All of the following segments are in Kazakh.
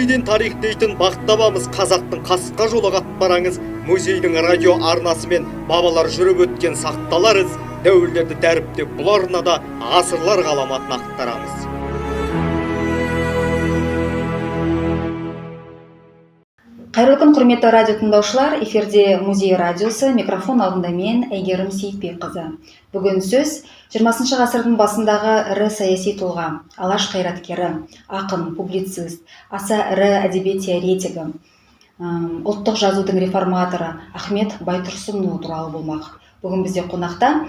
музейден тарих дейтін бақыт табамыз. Қазақтың қасқа жолы қатпараңыз. Музейдің радио арнасымен бабалар жүріп өткен сақталарыз. Дәуірлерді дәріптеп бұл арнада ғасырлар ғаламатын ақтарамыз. Қайырлы күн, құрметті радио тыңдаушылар. Эфирде Музей радиосы, микрофон алдында мен Әйгерім Сейітбекқызы. Бүгін сөз 20 ғасырдың басындағы ірі саяси тұлға, алаш қайраткері, ақын, публицист, аса ірі әдебиет теоретигі, ұлттық жазудың реформаторы Ахмет Байтұрсынұлы туралы болмақ. Бүгін бізде қонақта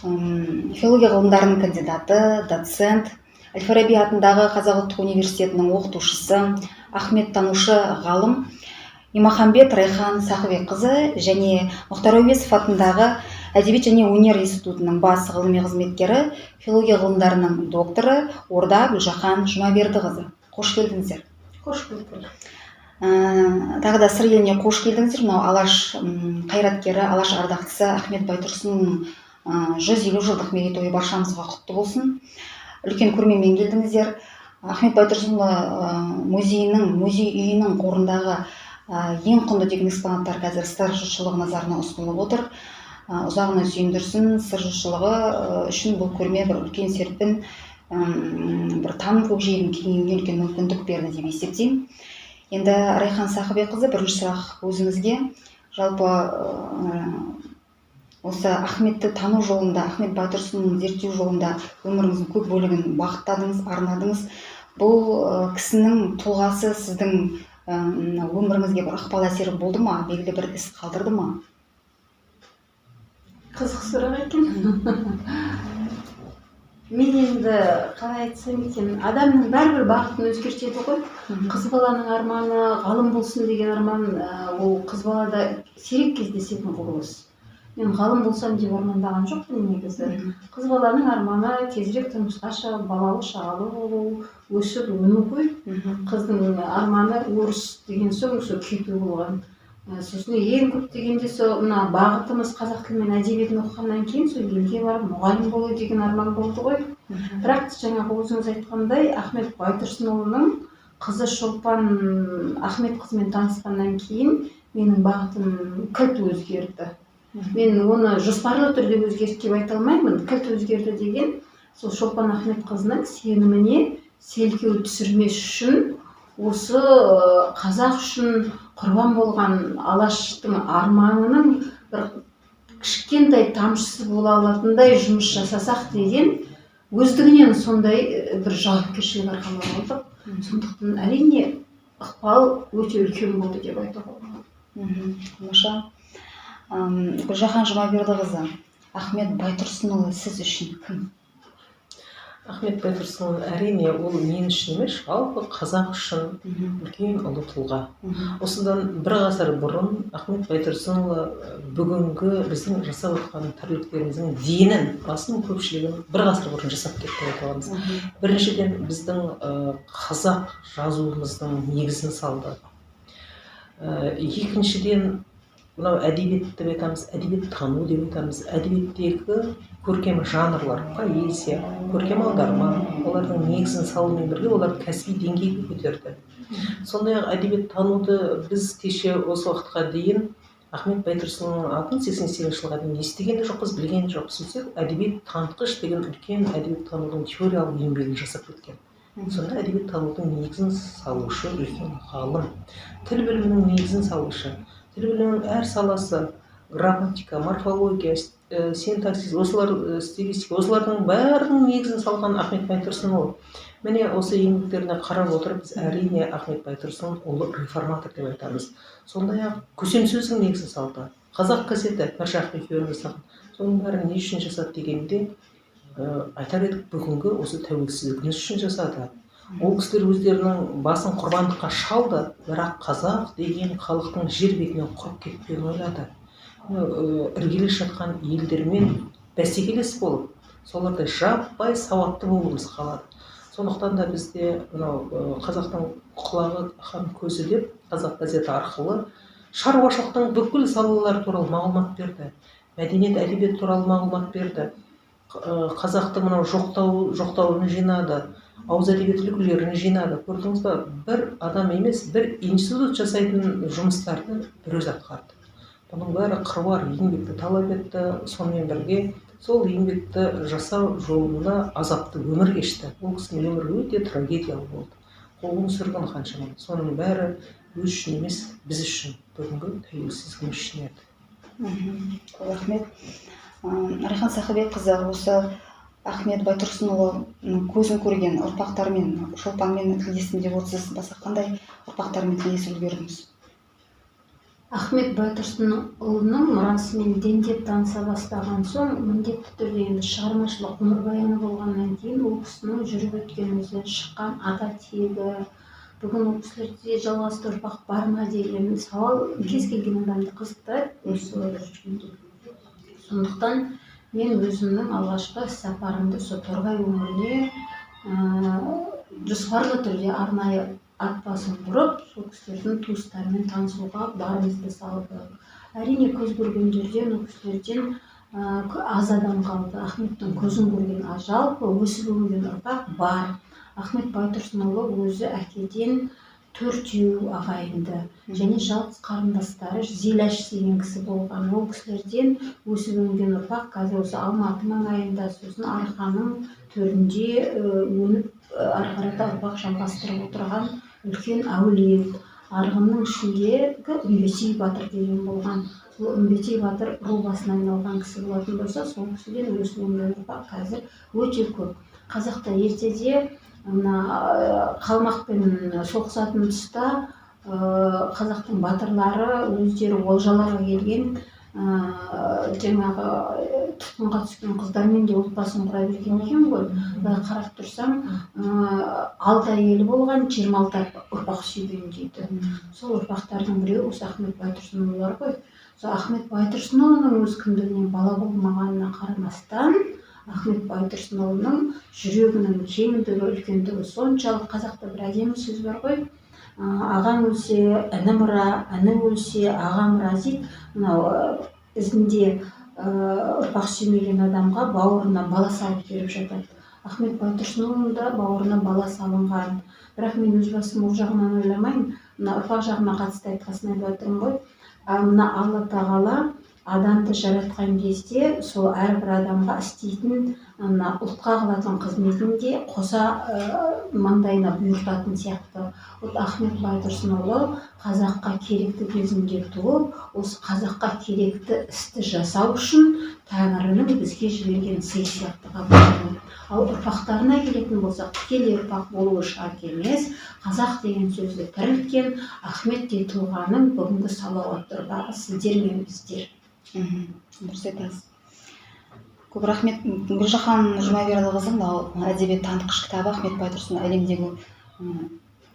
филология ғылымдарының кандидаты, доцент, Әл-Фараби атындағы Қазақ ұлттық университетінің оқытушысы, Ахмет танушы ғалым Имахамбет Райхан Сахыбекқызы және Мұхтар Әуезов атындағы Әдебиет және өнер институтының бас ғылыми қызметкері, филология ғылымдарының докторы Орда Гүлжахан Жұмабердіқызы. Қош келдіңіздер. Қош келдік. Тағы да сыр еліне қош келдіңіздер. Мынау алаш қайраткері, алаш ардақтысы Ахмет Байтұрсынұлының 150 жылдық мерейтойы баршамызға құтты болсын. Үлкен көрмемен келдіңіздер. Ахмет Байтұрсынұлы музей үйінің қорындағы ең құнды деген экспонаттар қазір сыр жұртшылығы назарына ұсынылып отыр. Ұзағына сүйіндірсін, сыр жұртшылығы үшін бұл көрме бір үлкен серпін, бір таным көкжиегінің кеңеюіне үлкен мүмкіндік берді деп есептеймін. Енді Райхан Сахыбекқызы, бірінші сұрақ өзіңізге. Жалпы осы Ахметті тану жолында, Ахмет Байтұрсынұлын зерттеу жолында өміріңіздің көп бөлігін бағыттадыңыз, арнадыңыз. Бұл кісінің тұлғасы сіздің өміріңізге бір ықпал әсері болды ма, белгілі бір із қалдырды ма? Қызық сұрақ екен. Мен енді қалай айтсам екен, адамның бәрібір бағытын өзгертеді ғой. Қыз баланың арманы ғалым болсын деген арман, ол қыз балада сирек кездесетін құбылыс. Мен ғалым болсам деп армандаған жоқпын негізі. Қыз баланың арманы тезірек тұрмысқа шығып, балалы шағалы болу, өсіп өну ғой. Қыздың арманы орыс деген соң сол кету болған. Сосын ең көп дегенде сол мына бағытымыз қазақ тілі мен әдебиетін оқығаннан кейін сол елге барып мұғалім болу деген арман болды ғой. Бірақ жаңағы өзіңіз айтқандай Ахмет Байтұрсынұлының қызы Шолпан Ахмет қызымен танысқаннан кейін менің бағытым кілт өзгерді. Мен оны жоспарлы түрде өзгерді деп айта алмаймын. Кілт өзгерді деген сол Шолпан Ахмет қызының сеніміне селкеу түсірмес үшін, осы қазақ үшін құрбан болған алаштың арманының бір кішкентай тамшысы бола алатындай жұмыс жасасақ деген өздігінен сондай бір жауапкершілік арқалап алдық. Сондықтан әрине ықпал өте үлкен болды деп айтуға болады. Гүлжахан Жұмабердіқызы, Ахмет Байтұрсынұлы сіз үшін кім? Ахмет Байтұрсынұлы әрине ол мен үшін емес, жалпы қазақ үшін үлкен ұлы тұлға. Осыдан бір ғасыр бұрын Ахмет Байтұрсынұлы бүгінгі біздің жасап отқан тірліктеріміздің денін, басының көпшілігін бір ғасыр бұрын жасап кетті деп аламыз. Біріншіден біздің қазақ жазуымыздың негізін салды. Екіншіден мынау әдебиет деп айтамыз, әдебиет тану деп айтамыз. Әдебиеттегі көркем жанрлар, поэзия, көркем аударма, олардың негізін салумен бірге олар кәсіби деңгейге көтерді. Сондай-ақ әдебиет тануды біз кеше осы уақытқа дейін Ахмет Байтұрсынұлының атын 88 жылға дейін естіген де жоқпыз, білген де жоқпыз. Сөйтсек, әдебиет танытқыш деген үлкен әдебиет танудың теориялық еңбегін жасап кеткен. Сонда әдебиет танудың негізін салушы үлкен ғалым, тіл білімінің негізін салушы. Тіл білімінің әр саласы, грамматика, морфология, синтаксис, стилистика, осылардың бәрінің негізін салған Ахмет Байтұрсынұлы. Міне осы еңбектеріне қарап отырып, біз әрине Ахмет Байтұрсынұлы ұлы реформатор деп айтамыз. Сондай-ақ көсемсөздің негізін салды. Қазақ газеті Міржақып екеуінің жасаған. Соның бәрін не үшін жасады дегенде, айтар едік, бүгінгі осы тәуелсіздігіміз үшін жасады. Ол кісілер өздерінің басын құрбандыққа шалды, бірақ қазақ деген халықтың жер бетінен құрып кетпеуін ойлады. Іргелес жатқан елдермен бәсекелес болып, солардай жаппай сауатты болуымыз қалады. Сондықтан да бізде қазақтың құлағы хан көзі деп Қазақ газеті арқылы шаруашылықтың бүкіл салалары туралы мағлұмат берді. Мәдениет, әдебиет туралы мағлұмат берді. Қазақтың жоқтауын жинады. ауыз әдебиет үлгілерін жинады. Көрдіңіз ба, бір адам емес, бір институт жасайтын жұмыстарды бір өзі атқарды. Бұның бәрі қыруар еңбекті талап етті, сонымен бірге сол еңбекті жасау жолында азапты өмір кешті. Ол кісінің өмірі өте трагедиялы болды. Қуғын сүргін қаншама. Соның бәрі өз үшін емес, біз үшін бүгінгі тәуелсіздігіміз үшін еді. Көп рахмет. Райхан Сахыбекқызы, осы Ахмет Байтұрсынұлы көзін көрген ұрпақтармен, Шолпанмен тілдестім деп отырсыз. Басқа қандай ұрпақтармен тілдесіп үлгердіңіз? Ахмет Байтұрсынұлының мұрасымен дендеп таныса бастаған соң, міндетті түрде енді шығармашылық өмірбаяны болғаннан кейін ол кісінің жүріп өткен өзінен шыққан ата тегі, бүгін ол кісілерде жалғасты ұрпақ бар ма деген сауал кез келген адамды қызықтырады осы салада жүргенде. Сондықтан мен өзімнің алғашқы сапарымды сол Торғай өңіріне жоспарлы түрде арнайы ат басын бұрып, сол кісілердің туыстарымен танысуға барымызды салдық. Әрине көз көрген жерден, ол кісілерден аз адам қалды. Ахметтің көзін көрген, жалпы өсіп өнген ұрпақ бар. Ахмет Байтұрсынұлы өзі әкеден 4 ағайынды және жалғыз қарындастары Зиләш деген кісі болған. Ол кісілерден өсіп өнген ұрпақ қазір осы Алматы маңайында, сосын Арқаның төрінде өніп ары қарата ұрпақ жалғастырып отырған үлкен әулие. Арғынның ішіндегі Үмбетей батыр деген болған. Сол Үмбетей батыр ру басына айналған кісі болатын болса, сол кісіден өсіп өнген ұрпақ қазір өте көп. Қазақта ертеде қалмақпен соғысатын тұста қазақтың батырлары өздері олжаларға келген жаңағы тұтқынға түскен қыздармен де отбасын құра берген екен ғой. Қарап тұрсам 6 әйелі болған, 26 ұрпақ сүйген дейді. Сол ұрпақтардың біреуі осы Ахмет Байтұрсынұлылар ғой. Сол Ахмет Байтұрсынұлының өз кіндігінен бала болмағанына қарамастан, Ахмет Байтұрсынұлының жүрегінің кеңдігі, үлкендігі соншалық. Қазақта бір әдемі сөз бар ғой. Ағаң өлсе, іні мұра, іні өлсе, аға мұра дейді. Мынау ізінде ұрпақ сүймеген адамға бауырына бала салып беріп жатады. Ахмет Байтұрсынұлының да бауырына бала салынған. Бірақ мен өз басым ол жағынан ойламаймын. Мына ұрпақ жағына қатысты айтқасын айтып отырмын ғой. Мына Алла тағала адамды жаратқан кезде сол әрбір адамға істейтін ұлтқа қылатын қызметінде қоса маңдайына бұйыртатын сияқты. Ахмет Байтұрсынұлы қазаққа керекті кезінде туып, осы қазаққа керекті істі жасау үшін Тәңірінің бізге жіберген сый сияқты қабылдаған. Ал ұрпақтарына келетін болсақ, тікелей ұрпақ болуы шарт емес, қазақ деген сөзді тірілткен Ахмет те тұлғаның бүгінгі салауатты ұрпағы сіздер мен біздер. Дұрыс айтасыз. Көп рахмет. Гүлжахан Жұмабердіқызының әдебиет танытқыш кітабы Ахмет Байтұрсын әлемдегі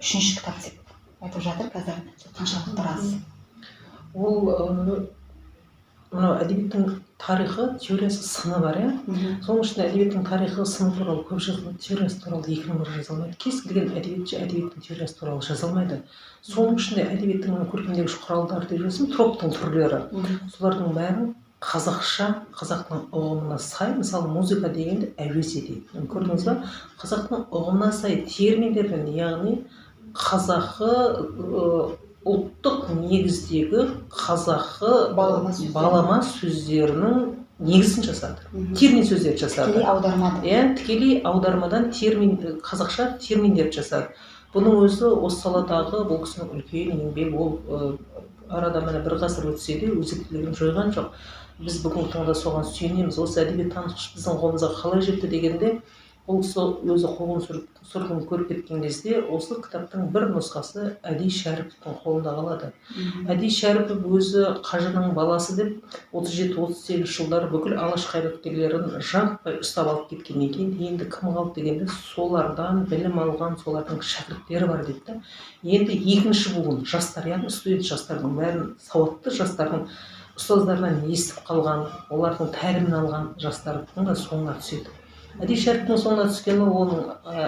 3-ші кітап деп айтып жатыр. Қазір қаншалықты рас? Ол мынау әдебиеттің тарихы, теориясы, сыны бар, соның ішінде әдебиеттің тарихы, сыны туралы, көпшілік теориясы туралы 2 номер жаза алмайды. Кез келген әдебиетші әдебиеттің теориясы туралы жаза алмайды. Соның ішінде әдебиеттің көркемдегіш құралдары деп жүрсем, троптың түрлері. Солардың бәрін қазақша, қазақтың ұғымына сай, мысалы музыка дегенді әуезе дейді. Көрдіңіз ба? Қазақтың ұғымына сай терминдермен, яғни қазақы ұлттық негіздегі қазақы балама сөздерінің негізін жасады. Термин сөздерді жасады. Тікелей аудармадан. Тікелей аудармадан қазақша терминдерді жасады. Бұның өзі осы саладағы бұл кісінің үлкен еңбек, ол арада міне 1 ғасыр өтсе де өзектілігін жойған жоқ. Біз бүгінгі таңда соған сүйенеміз. Осы әдебиет танытқыш біздің қолымызға қалай жетті дегенде, ол өзі қуғын сүргін көріп кеткен кезде осы кітаптың бір нұсқасы Әди Шәріповтің қолында қалады. Әди Шәріпов өзі қажының баласы деп 37-38 жылдары бүкіл алаш қайраткерлерін жаппай ұстап алып кеткеннен кейін, енді кім қалды дегенде солардан білім алған, солардың шәкірттері бар дейді. Енді екінші буын жастар, яғни студент жастардың бәрін, сауатты жастардың ұстаздарынан естіп қалған, олардың тәлімін алған жастардың да соңына түседі. Әди Шәріптің соңына түскені оның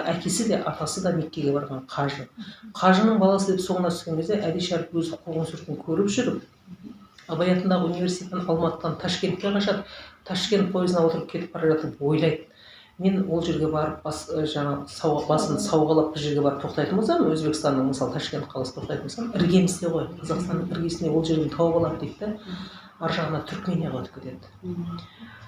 әкесі де, атасы да Меккеге барған қажы. Қажының баласы деп соңына түскен кезде Әди Шәріп өзі қуғын сүргін көріп жүріп, Абай атындағы университеттен Алматыдан Ташкентке қашады. Ташкент пойызына отырып кетіп бара жатып ойлайды. мен ол жерге барып жаңағы басын сауғалап бір жерге барып тоқтайтын болсам, Өзбекстанның мысалы Ташкент қаласы тоқтайтын болсам, іргемізде ғой, Қазақстанның іргесіне ол жерден тауып алады дейді да, ар жағына Түркменияға өтіп кетеді.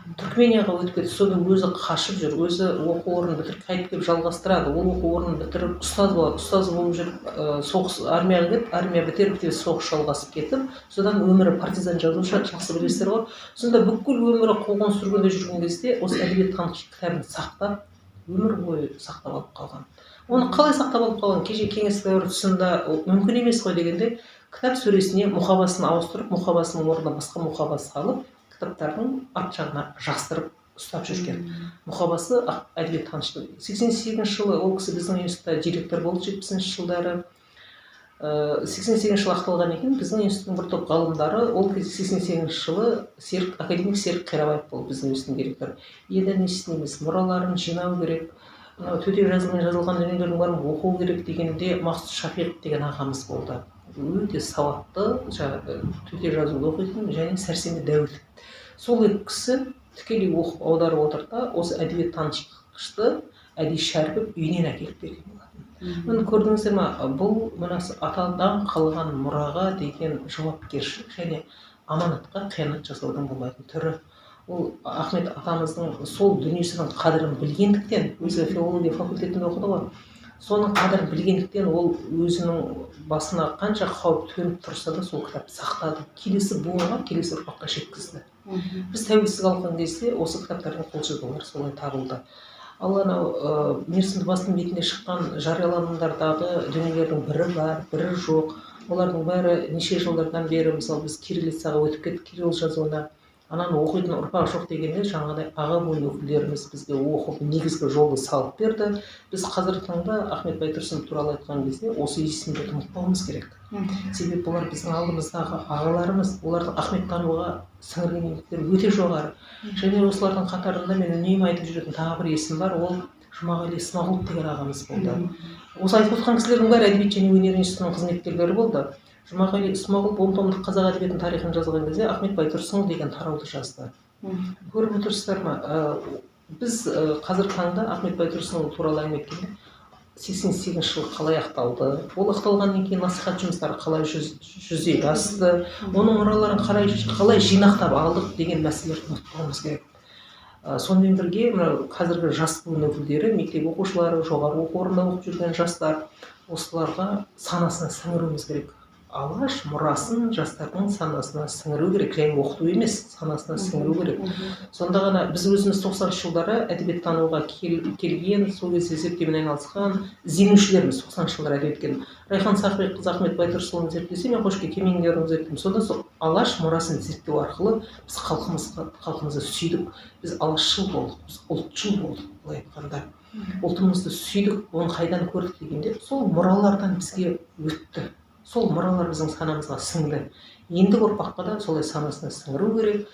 Түркменияға өтіп кетті, содан өзі қашып жүр, өзі оқу орнын бітіріп қайтып келіп жалғастырады, ол оқу орнын бітіріп ұстаз болады, ұстаз болып жүріп соғыс армияға кетіп, армия бітіріп соғыс жалғасып кетіп, содан өмірі партизан жазушы, жақсы білесіздер ғой. Сонда бүкіл өмірі қуғын сүргінде жүрген кезде осы әдебиеттану кітабын сақтап, өмір бойы сақтап алып қалған. Оны қалай сақтап алып қалған? Кеше кеңес дәуірі тұсында мүмкін емес қой дегенде, кітап сөресіне мұқабасын ауыстырып, мұқабасының орнына басқа мұқаба салып, кітаптардың арт жағына жастырып ұстап жүрген. Мұқабасы әдебиеттанушы. 88 жылы ол кісі біздің институтта директор болды, 70-ші жылдары. 88 жылы ақталған екен, біздің институттың бір топ ғалымдары, ол кезде 88 жылы академик Серік Қирабаев болды біздің институттың директоры. Енді не істейміз, мұраларын жинау керек, төте жазумен жазылған дүниелердің бәрін оқу керек дегенде Мақсұт Шафиқов деген ағамыз болды. Өте сауатты, төте жазуды оқитын және Сәрсенбі Дәуітов. Сол екі кісі тікелей оқып аударып отырды да, осы әдебиеттанушықты Әди Шәріпов үйінен әкеліп берген болатын. Мұны көрдіңіздер ме? Бұл атадан қалған мұраға деген жауапкершілік және аманатқа қиянат жасаудың болмайтын түрі. Ол Ахмет атамыздың сол дүниесінің қадірін білгендіктен, өзі филология факультетінде оқыды ғой. Соның қадірін білгендіктен ол өзінің басына қанша қауіп төніп тұрса да сол кітапты сақтады. Келесі буынға, келесі ұрпаққа жеткізді. Біз тәуелсіздік алған кезде осы кітаптардың қолжазбалары солай табылды. Ал анау мерзімді басылым бетінде шыққан жарияланымдардағы дүниелердің бірі бар, бірі жоқ. Олардың бәрі неше жылдардан бері, мысалы біз кириллицаға өтіп кеттік, кирилл жазуына. Ананы оқитын ұрпақ жоқ дегенде жаңағыдай аға буын өкілдеріміз бізге оқып негізгі жолды салып берді. Біз қазіргі таңда Ахмет Байтұрсынов туралы айтқан кезде осы есімді ұмытпауымыз керек. Себебі бұлар біздің алдымыздағы ағаларымыз, олардың ахметтануға сіңірген еңбектері өте жоғары. Және осылардың қатарында мен үнемі айтып жүретін тағы бір есім бар, ол Жұмағали Смағұлов деген ағамыз болды. Осы айтып отырған кісілердің бәрі әдебиет және өнер институтының қызметкерлері болды. Жұмағали Смағұлов 10 томдық қазақ әдебиетінің тарихын жазған кезде Ахмет Байтұрсынов деген тарауды жазды. Көріп отырсыздар ма? Біз қазіргі таңда Ахмет Байтұрсынов туралы әңгіме еткенде 88 жылы қалай ақталды, ол ақталғаннан кейін насихат жұмыстары қалай жүзеге асты, оның мұраларын қалай жинақтап алдық деген мәселелерді ұмытпауымыз керек. Сонымен бірге қазіргі жас буын өкілдері, мектеп оқушылары, жоғары оқу орнында оқып жүрген жастар, осыларға санасына сіңіруіміз керек. Алаш мұрасын жастардың санасына сіңіру керек, және оқыту емес, санасына сіңіру керек. Сонда ғана біз өзіміз 90 жылдары әдебиеттануға келген, сол кезде зерттеумен айналысқан ізденушілерміз 90 жылдары әдебиеткен. Райхан Сахыбекқызы Ахмет Байтұрсынұлын зерттесе, мен Қошке Кемеңгерді зерттедім. Сонда сол алаш мұрасын зерттеу арқылы біз халқымызды сүйдік, біз алашшыл болдық, біз ұлтшыл болдық, былай айтқанда. Ұлтымызды сүйдік, оны қайдан көрдік дегенде, сол мұралардан бізге өтті. Сол мұралар біздің санамызға сіңді. Ендігі ұрпаққа да солай санасына сіңіру керек.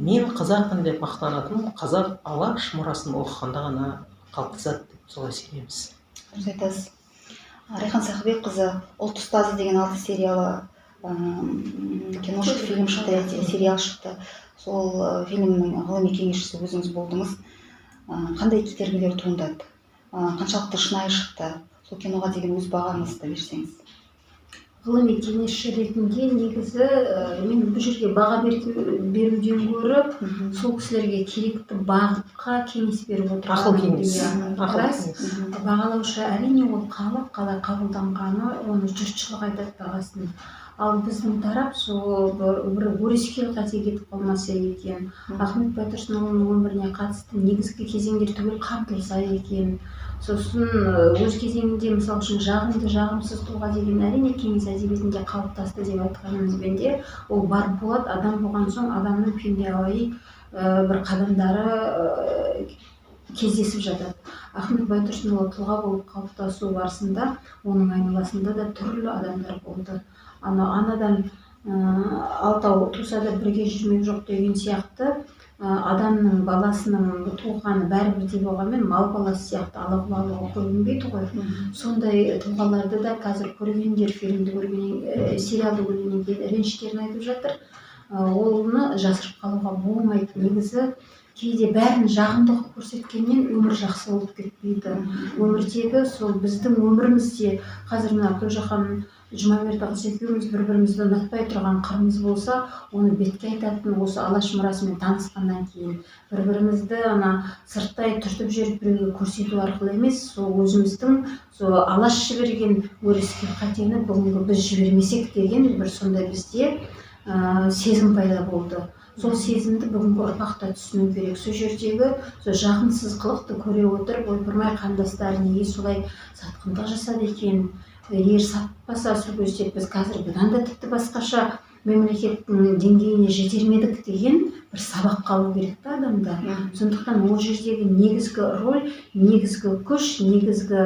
Мен қазақпын деп мақтанатын қазақ алаш мұрасын оқығанда ғана қалыптасады деп солай сенеміз. Дұрыс айтасыз. Райхан Сахыбекқызы «Ұлт ұстазы» деген 6 сериалы кино шықты, фильм шықты, сериал шықты. Сол фильмнің ғылыми кеңесшісі өзіңіз болдыңыз. Қандай кедергілер туындады? Қаншалықты шынайы шықты? Сол киноға деген өз бағаңызды берсеңіз. Ғылыми кеңесші ретінде негізі мен бұл жерге баға беруден көріп, сол кісілерге керекті бағытқа кеңес беріп отырған. Ақыл кеңес. Бағалаушы әрине ол қалай қабылданғаны, оны жұртшылық айтады бағасын. Ал біздің тарап сол бір өрескел қате кетіп қалмаса екен, Ахмет Байтұрсынұлының өміріне қатысты негізгі кезеңдер түгел қамтылса екен. Сосын өз кезеңінде мысалы үшін жағымды жағымсыз тұлға деген әрине кеңес әдебиетінде қалыптасты деп айтқанымызбен де ол бар болады. Адам болған соң адамның пендеауи бір қадамдары кездесіп жатады. Ахмет Байтұрсынұлы тұлға болып қалыптасу барысында оның айналасында да түрлі адамдар болды. Анадан алтау туса да бірге жүрмек жоқ деген сияқты адамның баласының туғаны бәрібір болғанмен мал баласы сияқты ала-құлалығы көрінбейді ғой. Сондай тұлғаларды да қазір көргендер, фильмді көрген, сериалды көргеннен кейін реніштерін айтып жатыр. Оны жасырып қалуға болмайды. Негізі кейде бәрін жағымды қылып көрсеткеннен өмір жақсы болып кетпейді. Өмірдегі сол біздің өмірімізде қазір мына Гүлжахан Жұмабердіқызы екеуміз бір-бірімізді ұнатпай тұрған қырымыз болса, оны бетке айтатын осы алаш мұрасымен танысқаннан кейін бір-бірімізді сырттай түртіп жіберіп біреуге көрсету арқылы емес, сол өзіміздің сол алаш жіберген өрескел қатені бүгінгі біз жібермесек деген бір сондай бізде сезім пайда болды. Сол сезімді бүгінгі ұрпақ та түсіну керек. Сол жердегі сол жағымсыз қылықты көре отырып, ойпырмай қандастар неге солай сатқындық жасады екен, егер сатпаса сол кезде біз қазір бұдан да тіпті басқаша мемлекеттің деңгейіне жетермедік деген бір сабақ қалу керек та адамда. Сондықтан ол жердегі негізгі роль, негізгі күш, негізгі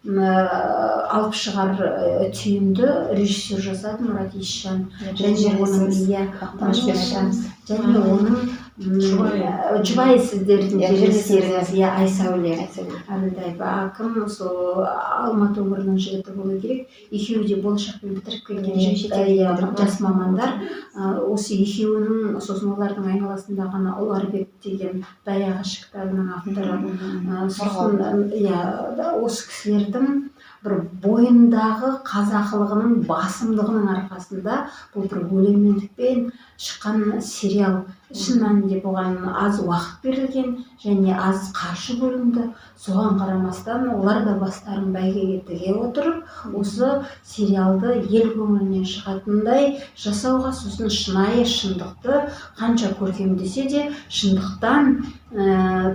алып шығар түйінді режиссер жасады Мұрат Есжан. Және оның жұбайы сіздердің режиссеріңіз Айсәуле Әбілдаева. Кім сол Алматы өңірінің жігіті болу керек. Екеуі де болашақпен бітіріп келген жас мамандар. Осы екеуінің сосын олардың айналасында ғана Ұларбек деген Даяғаш кітабының авторы. Осы кісілердің бір бойындағы қазақылығының басымдығының арқасында бұл бір өлеңмендікпен шыққан сериал. Шын мәнінде бұған аз уақыт берілген және аз қаржы бөлінді. Соған қарамастан олар да бастарын бәйгеге тіге отырып, осы сериалды ел көңілінен шығатындай жасауға, сосын шынайы шындықты қанша көркемдесе де шындықтан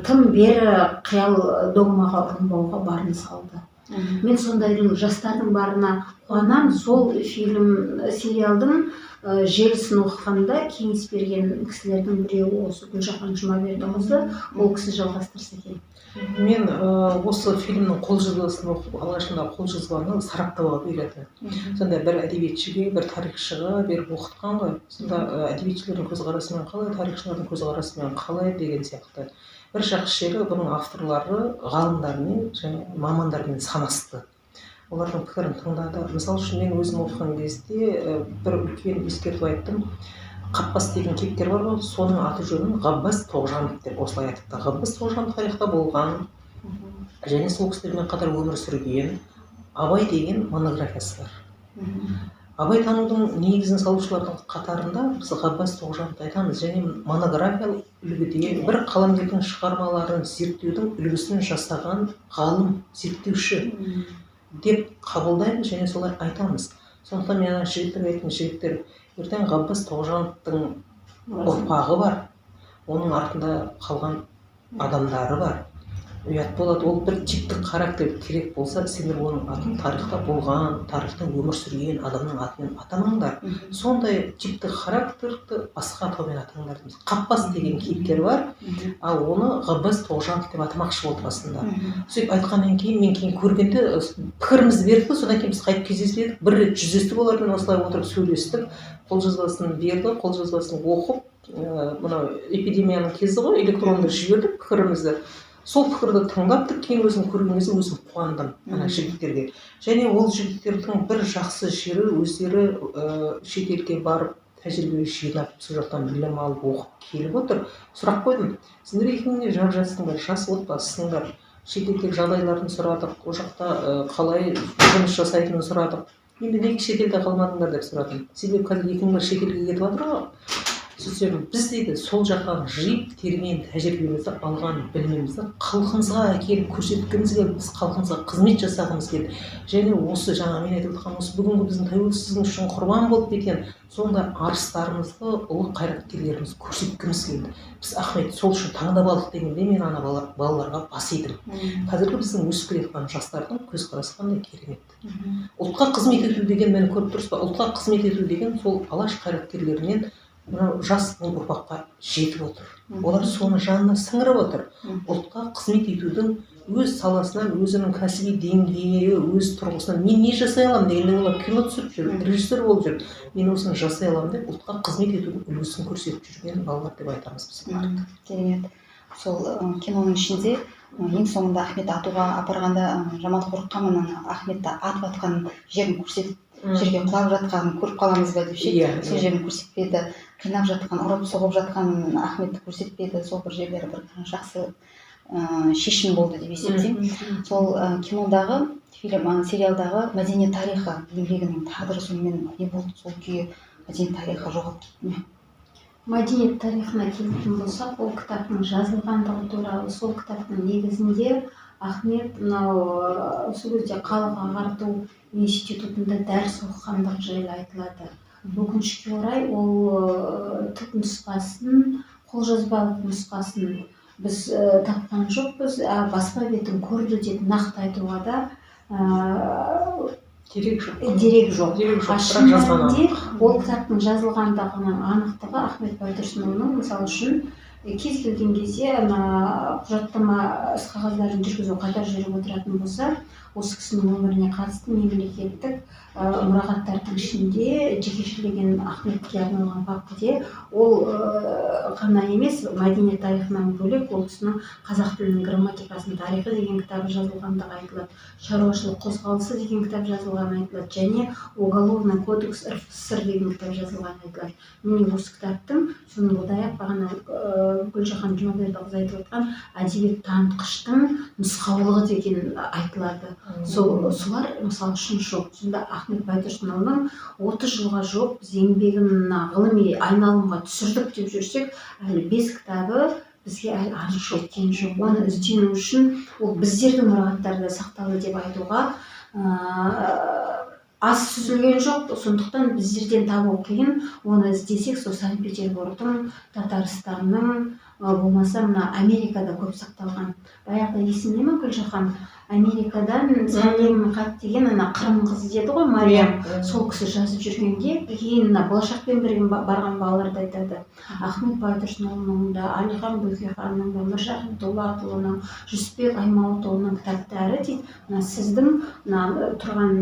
тым бері қиял догмаға ұрынбауға барын салды. Мен сондайдың жастардың барына қуанам. Сол сериалдың желісін оқығанда кеңес берген кісілердің біреуі осы Гүлжахан Жұмабердіқызы, ол кісі жалғастырса екен. Мен осы фильмнің қолжазбасын оқып, алғашында қолжазбаны сараптауға бұйырады. Сонда бір әдебиетшіге, бір тарихшыға беріп оқытқан ғой. Сонда әдебиетшілердің көзқарасымен қалай, тарихшылардың көзқарасымен қалай деген сияқты. Бір жақсы жері бұның авторлары ғалымдармен және мамандармен санасты. Олардың пікірін тыңдады. Мысалы үшін мен өзім оқыған кезде бір үлкен ескерту айттым. Қаппас деген кейіпкер бар ғой, соның аты жөнін Ғаббас Тоғжанов деп осылай айтыпты. Ғаббас Тоғжанов тарихта болған және сол кісілермен қатар өмір сүрген Абай деген монографиясы бар. Абай танудың негізін салушылардың қатарында біз Ғаббас Тоғжановты айтамыз, және монография үлгіде бір қаламгердің шығармаларын зерттеудің үлгісін жасаған ғалым, зерттеуші деп қабылдаймыз және солай айтамыз. Сондықтан мен жігіттерге айтатын, жігіттер, ертең Ғаббас Тоғжановтың ұрпағы бар, оның артында қалған адамдары бар. Ұят болады, ол бір типтік характер керек болса, сендер оның атын тарихта болған, тарихта өмір сүрген адамның атымен атамаңдар. Сондай типтік характерді басқа атаумен атаңдар. Қаппас деген кейіпкер бар, ал оны Ғаббас Тоғжанов деп атамақшы болды басында. Сөйтіп айтқаннан кейін, мен кейін көргенде пікірімізді бердік, содан кейін біз қайтып кездесіп едік, бір рет жүздестік, олармен осылай отырып сөйлестік, қолжазбасын берді, қолжазбасын оқып, мынау эпидемияның кезі ғой, электронды жібердік пікірімізді. Сол пікірді тыңдап, кейін өзім көрген кезде өзім қуандым ана жігіттерге. Және ол жігіттердің бір жақсы жері, өздері шетелге барып, тәжірибе жинап, сол жақтан білім алып, оқып келіп отыр. Сұрақ қойдым, сендер екеуіңе жап-жассыңдар, жас отбасысыңдар, шетелдегі жағдайларын сұрадық, ол жақта қалай жұмыс жасайтынын сұрадық. Енді неге шетелде қалмадыңдар деп сұрадым. Себебі қазір екеуіңдер шетелге кетіп жатыр ғой. Сөйтсем, біз дейді сол жақтан жиып терген тәжірибемізді, алған білімімізді халқымызға әкеліп көрсеткіміз келді, біз халқымызға қызмет жасағымыз келді. Және осы жаңа мен айтып отырған осы бүгінгі біздің тәуелсіздігіміз үшін құрбан болып кеткен сондай арыстарымызды, ұлы қайраткерлерімізді көрсеткіміз келді. Біз Ахмет сол үшін таңдап алдық дегенде мен ана балаларға бас идім. Қазіргі біздің өсіп келе жатқан жастардың көзқарасы қандай керемет. Ұлтқа қызмет ету деген, мені көріп тұрсыз ба, ұлтқа қызмет ету деген сол алаш қайраткерлерінен жас ұрпаққа жетіп отыр. Олар соны жанына сіңіріп отыр. Ұлтқа қызмет етудің өз саласынан, өзінің кәсіби деңгейі, өз тұрғысынан мен не жасай аламын дегенде олар кино түсіріп жүр, режиссер болып жүр. Мен осыны жасай аламын деп ұлтқа қызмет етудің үлгісін көрсетіп жүрген балалар деп айтамыз біз оларды. Керемет. Сол киноның ішінде ең соңында Ахметті атуға апарғанда Жаманқұлов қамынан Ахметті атып атқан жерін көрсетіп, жерге құлап жатқанын көріп қаламыз ба деп ше, сол жерін көрсетпеді. қинап жатқан, ұрып соғып жатқан Ахметті көрсетпеді. Сол бір жерлері бір жақсы шешім болды деп есептеймін. Сол кинодағы, сериалдағы мәдениет тарихы еңбегінің тағдыры сонымен не болды? Сол күйі мәдениет тарихы жоғалып кетті ме? Мәдениет тарихына келетін болсақ, ол кітаптың жазылғандығы туралы, сол кітаптың негізінде Ахмет мынау осы кезде халық ағарту институтында дәріс оқығандығы жайлы айтылады. Өкінішке орай ол түпнұсқасын, қолжазбалық нұсқасын біз тапқан жоқпыз, баспа бетін көрді деп нақты айтуға да дерек жоқ. Шын мәнінде ол кітаптың жазылғандығының анықтығы Ахмет Байтұрсынұлының, мысалы үшін, кез келген кезде құжаттама іс-қағаздарын жүргізу қатар жүріп отыратын болса, осы кісінің өміріне қатысты мемлекеттік мұрағаттардың ішінде жекешелеген Ахметке арналған папкіде ол ғана емес, мәдениет тарихынан бөлек ол кісінің қазақ тілінің грамматикасының тарихы деген кітабы жазылғандығы айтылады, шаруашылық қозғалысы деген кітап жазылғаны айтылады, және уголовный кодекс РФСР деген кітап жазылғаны айтылады. Міне осы кітаптың соңындағыдай бағана Гүлжахан Жұмабекқызы айтып отқан әдебиет танытқыштың нұсқаулығы деген айтылады. Солар мысалы үшін жоқ. Сонда Ахмет Байтұрсынұлының 30 жылға жоқ біз еңбегін ғылыми айналымға түсірдік деп жүрсек, әлі 5 кітабы бізге әлі анық жеткен жоқ. Оны іздену үшін ол біздердің мұрағаттарда сақталды деп айтуға аз сүзілген жоқ. Сондықтан біздерден табу қиын. Оны іздесек, сол Санкт-Петербургтың, Татарстанның, болмаса мына Америкада көп сақталған. Баяғыда есімде ме Гүлжахан? Америкадан Сәлем хат деген Қырым қызы деді ғой, Мариям. Сол кісі жазып жүргенде, кейін болашақпен бірге барған балаларды айтады. Ахмет Байтұрсынұлының да, Әлихан Бөкейханның да, Міржақып Дулатұлының, Жүсіпбек Аймауытұлының кітаптары дейді, сіздің тұрған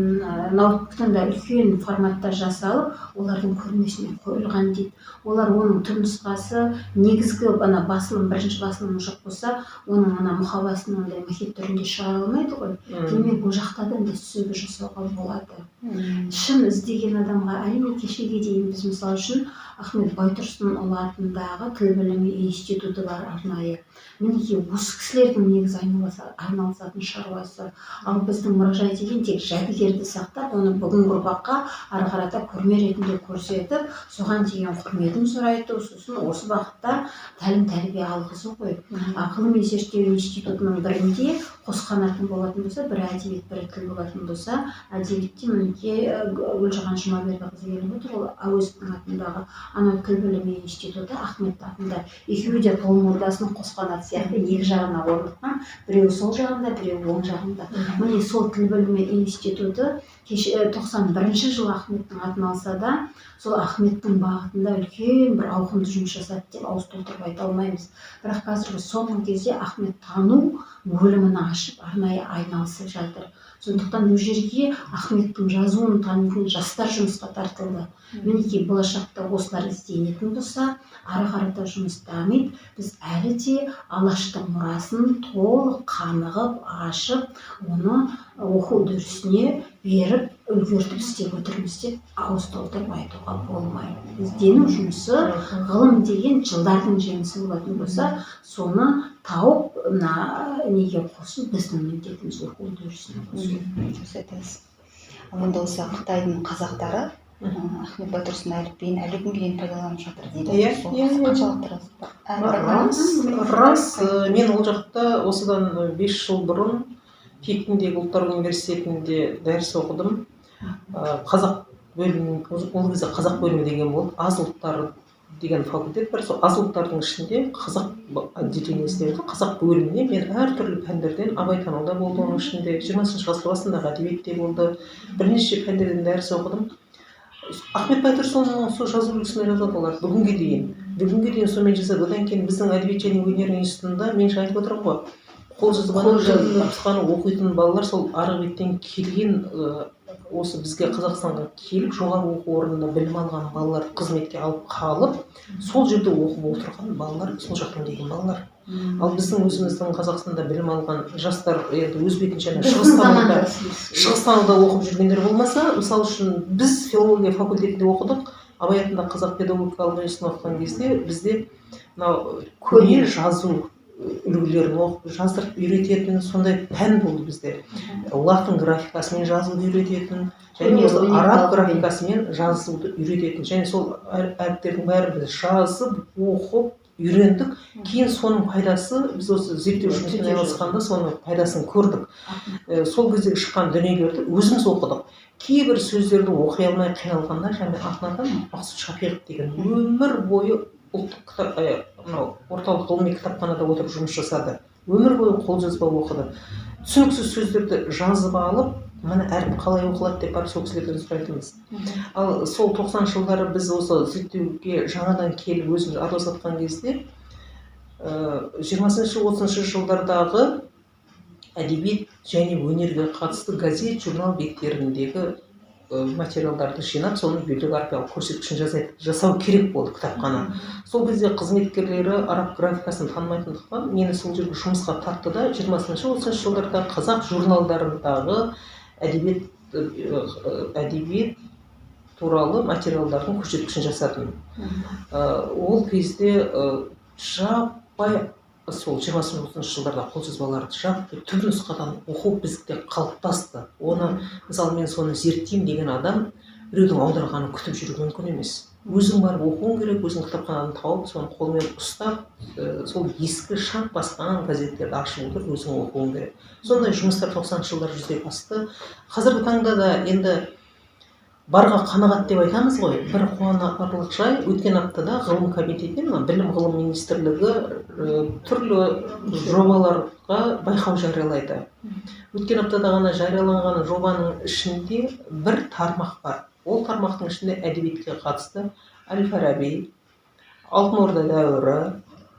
ноутбуктан үлкен форматта жасалып, олардың көрмесіне қойылған дейді. Олар оның түпнұсқасы, негізгі басылым, бірінші басылым жоқ болса, оның мұқабасын ондай макет түрінде шығара алмайды ғой. Демек, бұл жақта да сүзгі жасауға болады. Шын іздеген адамға әрине кешеге дейін біз мысалы үшін Ахмет Байтұрсынұлы атындағы тіл білімі институты бар арнайы. Мінекей осы кісілердің негізі айналысатын шаруасы. Ал біздің мұражай деген тек жәдігерді сақтап, оны бүгінгі ұрпаққа ары қарата көрме ретінде көрсетіп, соған деген құрметін сұрайту, сосын осы бағытта тәлім-тәрбие алғызу ғой. Ғылыми зерттеу институтының бірінде қос қанатын болатын болса, бір әдебиет, бір тіл болатын болса, әдебиетте мінекей Гүлжахан Жұмабекқызы келіп отыр, ол Әуезовтің атындағы анау тіл білімі институты, Ахмет атында. Екеуі де қолмұрдасының қос қанаты сияқты екі жағына орныққан, біреуі сол жағында, біреуі оң жағында. Міне сол тіл білімі институты 91 жылы Ахметтің атын алса да, сол Ахметтің бағытында үлкен бір ауқымды жұмыс жасады деп ауыз толтырып айта алмаймыз. Бірақ қазіргі соңғы кезде Ахмет тану бөлімін ашып, арнайы айналысып жатыр. Сондықтан бұл жерге Ахметтің жазуын танитын жастар жұмысқа тартылды. Мінекей болашақта осылар ізденетін болса, ары қарата жұмыс дамиды. Біз әлі де Алаштың мұрасын толық қанығып, ашып, оны оқу үдерісіне беріп, үлгертіп істеп отырмыз деп ауыз толтырып айтуға болмайды. Іздену жұмысы, ғылым деген жылдардың жемісі болатын болса, соны тауып, неге қосу, біздің міндетіміз оқу үдерісіне қосу. Ал енді осы Қытайдың қазақтары Ахмет Байтұрсын әліпбиін әлі күнге дейін пайдаланып жатыр дейді. Қаншалықты рас? Мен ол жақта осыдан 5 жыл бұрын Пекиндегі ұлттар университетінде дәріс оқыдым. Қазақ бөлімі, ол кезде қазақ бөлімі деген болды. Аз ұлттар деген факультет бар. Сол аз ұлттардың ішінде қазақ отделениесі дейді. Қазақ бөліміне мен әртүрлі пәндерден абайтануда болды, оның ішінде 20 ғасыр басындағы әдебиетте болды. Бірнеше пәндерден дәріс оқыдым. Ахмет Байтұрсынұлының сол жазу үлгісімен жазады олар бүгінге дейін сонымен жазады. Одан кейін біздің әдебиет және өнер институтында мен жаңа айтып отырмын ғой, қолжазбаны оқитын балалар сол ары беттен келген, осы бізге Қазақстанға келіп жоғары оқу орнында білім алған балалар қызметке алып қалып, сол жерде оқып отырған балалар сол жақтан келген балалар. Ал біздің өзіміздің Қазақстанда білім алған жастар енді өз бетінше шығыстануда оқып жүргендер болмаса, мысалы үшін біз филология факультетінде оқыдық, Абай атындағы қазақ педагогикалық институтын оқыған кезде бізде мынау көне жазу үлгілерін жаздырып үйрететін сондай пән болды бізде. Латын графикасымен жазуды үйрететін, және араб графикасымен жазуды үйрететін, және сол әріптердің бәрін біз жазып, оқып, үйрендік. Кейін соның пайдасы, біз осы зерттеу жұмыспен айналысқанда соның пайдасын көрдік. Сол кезде шыққан дүниелерді өзіміз оқыдық. Кейбір сөздерді оқи алмай қиналғанда, және атынан Мақсұт Шапиғов деген өмір бойы орталық ғылыми кітапханада отырып жұмыс жасады. Өмір бойы қолжазба оқыды. Түсініксіз сөздерді жазып алып, мына әріп қалай оқылады деп барып сол кісілерден сұрайтынбыз. Ал сол 90 жылдары біз осы зерттеуге жаңадан келіп өзіміз араласқан кезде 20-30 жылдардағы әдебиет және өнерге қатысты газет, журнал беттеріндегі материалдарды жинап, соны библиографиялық көрсеткішін жасау керек болды кітапхана. Сол кезде қызметкерлері араб графикасын танымайтындықтан мені сол жерге жұмысқа тартты да 20-30 жылдарда қазақ журналдарындағы әдебиет туралы материалдардың көрсеткішін жасадым. Ол кезде жаппай сол 20-30 жылдарда қолжазбаларды жаппай түпнұсқадан оқу бізде қалыптасты. Оны, мысалы, мен соны зерттеймін деген адам біреудің аударғанын күтіп жүру мүмкін емес. Өзің барып оқуың керек, өзің кітапханадан тауып, соны қолмен ұстап, сол ескі шақ басқан газеттерді ашып отырып, өзің оқуың керек. Сондай жұмыстар 90 жылдар жүзеге асты. Қазіргі таңда да енді барға қанағат деп айтамыз ғой. Бір қуанарлық жай, өткен аптада ғылым комитетінен білім ғылым министрлігі түрлі жобаларға байқау жариялайды. Өткен аптада ғана жарияланған жобаның ішінде бір тармақ бар. Ол тармақтың ішінде әдебиетке қатысты Әл-Фараби, Алтын Орда дәуірі,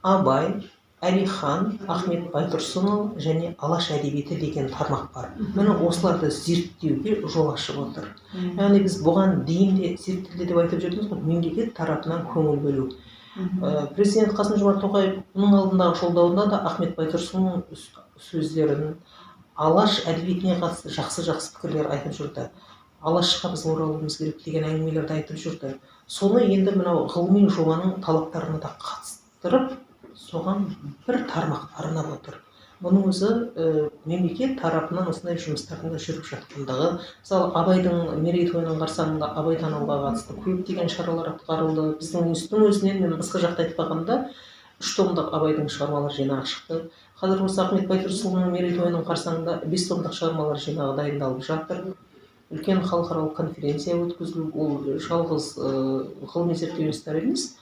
Абай, Әлихан, Ахмет Байтұрсынұлы және Алаш әдебиеті деген тармақ бар. Міне осыларды зерттеуге жол ашып отыр. Яғни біз бұған дейін де зерттелді деп айтып жүрдіңіз ғой, мемлекет тарапынан көңіл бөлу. Президент Қасым-Жомарт Тоқаев оның алдындағы жолдауында да Ахмет Байтұрсынұлының сөздерін, Алаш әдебиетіне қатысты жақсы пікірлер айтып жүрді. Алашқа біз оралуымыз керек деген әңгімелерді айтып жүрді. Соны енді мынау ғылыми жобаның талаптарына да қатыстырып, соған бір тармақ арнап отыр. Бұның өзі мемлекет тарапынан осындай жұмыстардың да жүріп жатқандығы. Мысалы, Абайдың мерейтойының қарсаңында Абай тануға қатысты көптеген шаралар атқарылды. Біздің институттың өзінен, мен басқа жақта айтпағанда, 3 томдық Абайдың шығармалар жинағы шықты. Қазір осы Ахмет Байтұрсынұлының мерейтойының қарсаңында 5 томдық шығармалар жинағы дайындалып жатыр. Үлкен халықаралық конференция өткізіліп, ол жалғыз ғылыми зерттеу институттары емес,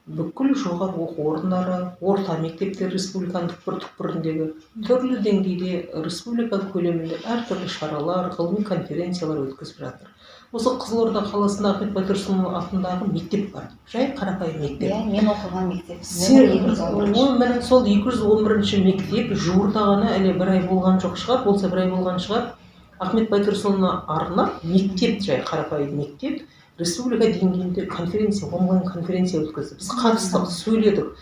бүкіл жоғары оқу орындары, орта мектептер республиканың түкпір-түкпіріндегі түрлі деңгейде республика көлемінде әртүрлі шаралар, ғылыми конференциялар өткізіп жатыр. Осы Қызылорда қаласында Ахмет Байтұрсынұлы атындағы мектеп бар. Жай қарапайым мектеп. Мен оқыған мектеп. Міне сол 211 мектеп жуырда ғана әлі бір ай болған жоқ шығар, болса бір ай болған шығар. Ахмет Байтұрсынұлына арнап мектеп, жай қарапайым мектеп, республика деңгейінде конференция, онлайн конференция өткізді. Біз қатыстық, сөйледік.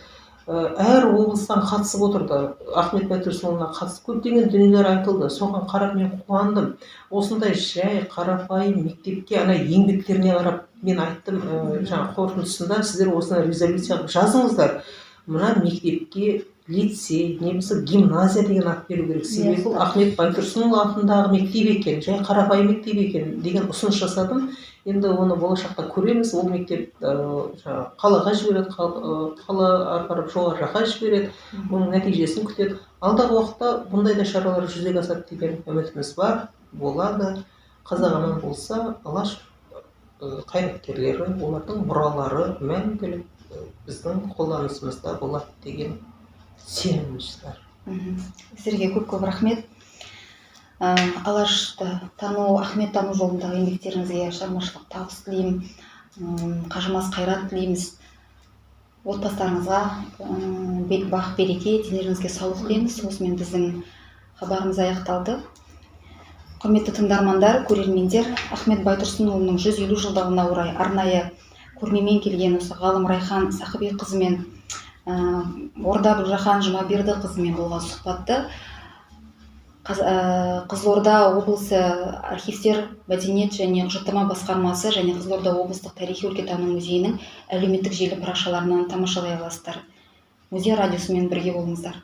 Әр облыстан қатысып отырды. Ахмет Байтұрсынұлына қатысып көптеген дүниелер айтылды. Соған қарап мен қуандым. Осындай жай қарапайым мектепке ана еңбектеріне қарап мен айттым, жаңа қорытындысында сіздер осыны резолюция жазыңыздар. Мына мектепке лицей, немесе гимназия деген ат беру керек. Себебі Ахмет Байтұрсынұлы атындағы мектеп екен, жай қарапайым мектеп екен деген ұсыныс жасадым. Енді оны болашақта көреміз. Ол мектеп қалаға жібереді, қала апарып жоғары жаққа жібереді. Оның нәтижесін күтеді. Алдағы уақытта бұндай да шаралар жүзеге асады деген үмітіміз бар, болады. Қазақ аман болса, Алаш қайраткерлері, олардың мұралары мәңгілік біздің қолданысымызда болады деген сеніміміз бар. Сіздерге көп рахмет. Алашты тану, Ахмет тану жолындағы еңбектеріңізге шығармашылық табыс тілеймін, қажымас қайрат тілейміз. Отбасыларыңызға бақ береке, денелеріңізге саулық тілейміз. Осымен біздің хабарымыз аяқталды. Құрметті тыңдармандар, көрермендер, Ахмет Байтұрсынұлының 150 жылдығына орай арнайы көрмемен келген осы ғалым Райхан Сақыбекқызы мен Орда Гүлжахан Жұмабердіқызымен болған сұхбатты Қызылорда облысы архивтер, мәдениет және құжаттама басқармасы және Қызылорда облыстық тарихи өлкетану музейінің әлеуметтік желі парақшаларынан тамашалай аласыздар. Музей радиосымен бірге болыңыздар.